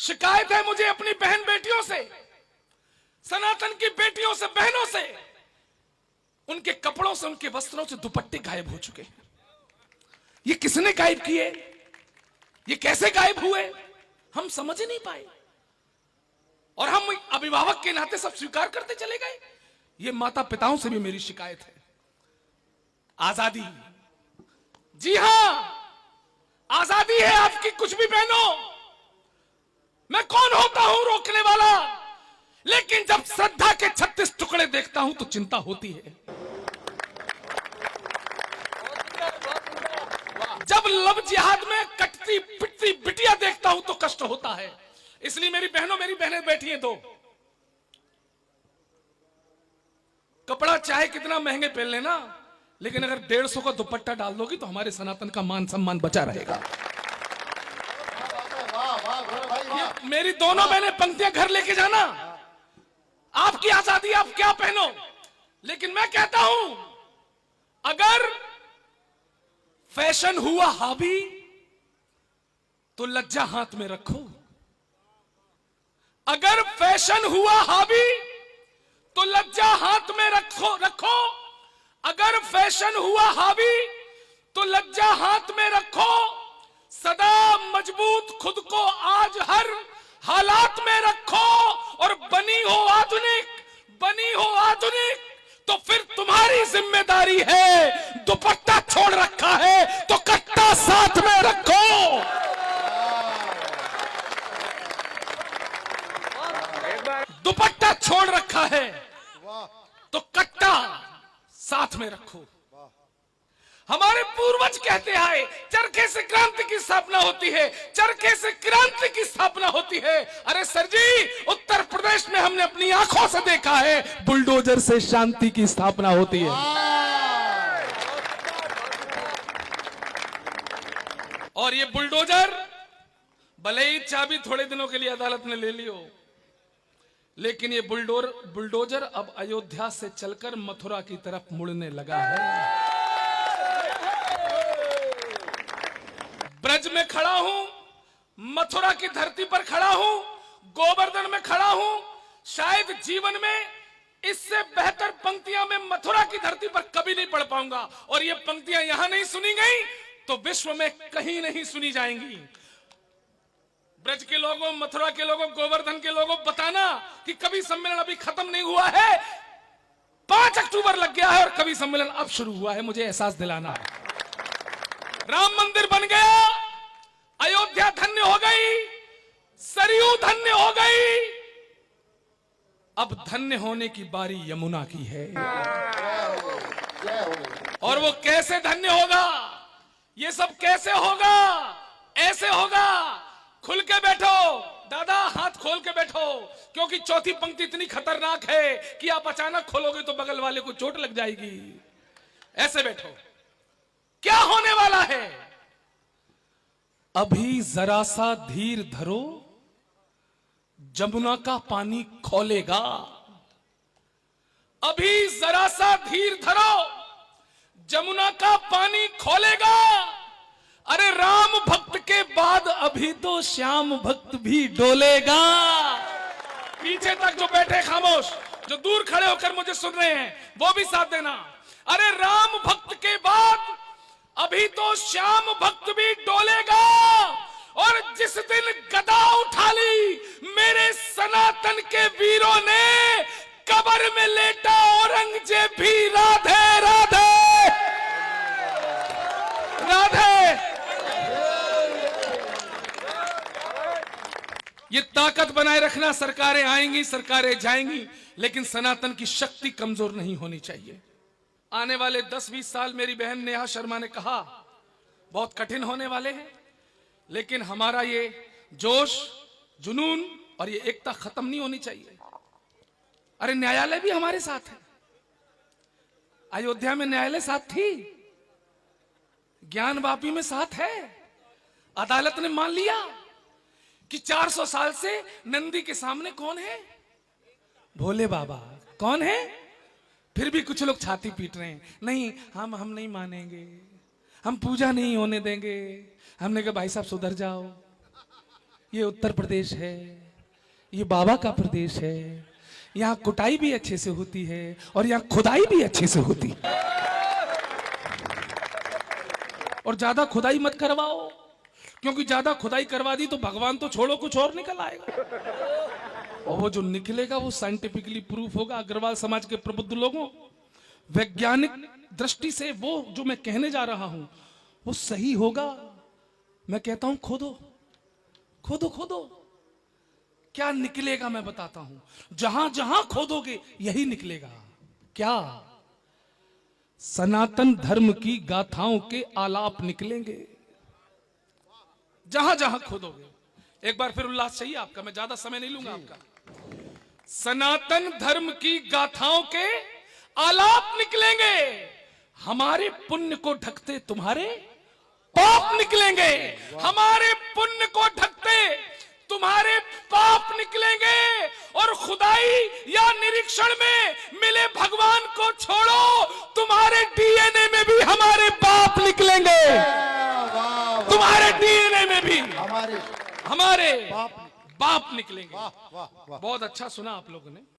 शिकायत है मुझे अपनी बहन बेटियों से, सनातन की बेटियों से, बहनों से। उनके कपड़ों से, उनके वस्त्रों से दुपट्टे गायब हो चुके हैं। ये किसने गायब किए? ये कैसे गायब हुए? हम समझ नहीं पाए और हम अभिभावक के नाते सब स्वीकार करते चले गए। ये माता पिताओं से भी मेरी शिकायत है। आजादी, जी हां, आजादी है आपकी कुछ भी पहनो। मैं कौन होता हूं रोकने वाला? लेकिन जब श्रद्धा के 36 टुकड़े देखता हूं तो चिंता होती है। जब लव जिहाद में कटती पिटती बिटिया देखता हूं तो कष्ट होता है। इसलिए मेरी बहनों, मेरी बहनें बैठी हैं दो, कपड़ा चाहे कितना महंगे पहन लेना, लेकिन अगर 150 का दुपट्टा डाल दोगी तो हमारे सनातन का मान सम्मान बचा रहेगा। मेरी दोनों बहनें पंक्तियां घर लेके जाना। आपकी आजादी, आप क्या पहनो, लेकिन मैं कहता हूं अगर फैशन हुआ हावी तो लज्जा हाथ में रखो। अगर फैशन हुआ हावी तो लज्जा हाथ में रखो। अगर फैशन हुआ हावी तो लज्जा हाथ में रखो। सदा मजबूत खुद को आज हर हालात में रखो। और बनी हो आधुनिक तो फिर तुम्हारी जिम्मेदारी है। दुपट्टा छोड़ रखा है तो कट्टा साथ में रखो। दुपट्टा छोड़ रखा है तो कट्टा साथ में रखो। हमारे पूर्वज कहते आए, चरखे से क्रांति की स्थापना होती है, चरखे से क्रांति की स्थापना होती है। अरे सर जी, उत्तर प्रदेश में हमने अपनी आंखों से देखा है, बुलडोजर से शांति की स्थापना होती है। और ये बुलडोजर भले ही चाबी थोड़े दिनों के लिए अदालत ने ले ली हो, लेकिन ये बुलडोजर अब अयोध्या से चलकर मथुरा की तरफ मुड़ने लगा है। ब्रज में खड़ा हूं, मथुरा की धरती पर खड़ा हूं, गोवर्धन में खड़ा हूं। शायद जीवन में इससे बेहतर पंक्तियां मैं मथुरा की धरती पर कभी नहीं पढ़ पाऊंगा। और ये पंक्तियां यहां नहीं सुनी गई तो विश्व में कहीं नहीं सुनी जाएंगी। ब्रज के लोगों, मथुरा के लोगों, गोवर्धन के लोगों, बताना कि कवि सम्मेलन अभी खत्म नहीं हुआ है। 5 अक्टूबर लग गया है और कवि सम्मेलन अब शुरू हुआ है। मुझे एहसास दिलाना है। राम मंदिर बन गया, अयोध्या धन्य हो गई, सरयू धन्य हो गई। अब धन्य होने की बारी यमुना की है। और वो कैसे धन्य होगा, ये सब कैसे होगा? ऐसे होगा, खुल के बैठो दादा, हाथ खोल के बैठो, क्योंकि चौथी पंक्ति इतनी खतरनाक है कि आप अचानक खोलोगे तो बगल वाले को चोट लग जाएगी। ऐसे बैठो। क्या होने वाला है? अभी जरा सा धीर धरो, जमुना का पानी खौलेगा। अभी जरा सा धीर धरो, जमुना का पानी खौलेगा। अरे राम भक्त के बाद अभी तो श्याम भक्त भी डोलेगा। पीछे तक जो बैठे खामोश, जो दूर खड़े होकर मुझे सुन रहे हैं, वो भी साथ देना। अरे राम भक्त के बाद अभी तो श्याम भक्त भी डोलेगा। और जिस दिन गदा उठा ली मेरे सनातन के वीरों ने, कब्र में लेटा औरंगजेब भी राधे राधे राधे। ये ताकत बनाए रखना। सरकारें आएंगी, सरकारें जाएंगी, लेकिन सनातन की शक्ति कमजोर नहीं होनी चाहिए। आने वाले 10-20 साल, मेरी बहन नेहा शर्मा ने कहा, बहुत कठिन होने वाले हैं, लेकिन हमारा ये जोश, जुनून और ये एकता खत्म नहीं होनी चाहिए। अरे न्यायालय भी हमारे साथ है। अयोध्या में न्यायालय साथ थी, ज्ञानवापी में साथ है। अदालत ने मान लिया कि 400 साल से नंदी के सामने कौन है? भोले बाबा। कौन है? फिर भी कुछ लोग छाती पीट रहे हैं, नहीं हम नहीं मानेंगे, हम पूजा नहीं होने देंगे। हमने कहा भाई साहब सुधर जाओ, ये उत्तर प्रदेश है, ये बाबा का प्रदेश है, यहाँ कुटाई भी अच्छे से होती है और यहाँ खुदाई भी अच्छे से होती है। और ज्यादा खुदाई मत करवाओ, क्योंकि ज्यादा खुदाई करवा दी तो भगवान तो छोड़ो कुछ और निकल आएगा। और वो जो निकलेगा वो साइंटिफिकली प्रूफ होगा। अग्रवाल समाज के प्रबुद्ध लोगों, वैज्ञानिक दृष्टि से वो जो मैं कहने जा रहा हूं वो सही होगा। मैं कहता हूं खोदो खोदो खोदो, क्या निकलेगा मैं बताता हूं। जहां जहां खोदोगे यही निकलेगा। क्या? सनातन धर्म की गाथाओं के आलाप निकलेंगे जहां जहां खोदोगे। एक बार फिर उल्लास चाहिए आपका, मैं ज्यादा समय नहीं लूंगा आपका। सनातन धर्म की गाथाओं के आलाप निकलेंगे, हमारे पुण्य को ढकते तुम्हारे पाप निकलेंगे, हमारे पुण्य को ढकते तुम्हारे पाप निकलेंगे। और खुदाई या निरीक्षण में मिले भगवान को छोड़ो, तुम्हारे डीएनए में भी हमारे पाप निकलेंगे। तुम्हारे डीएनए में भी हमारे बाप निकलेंगे। बहुत अच्छा सुना आप लोगों ने।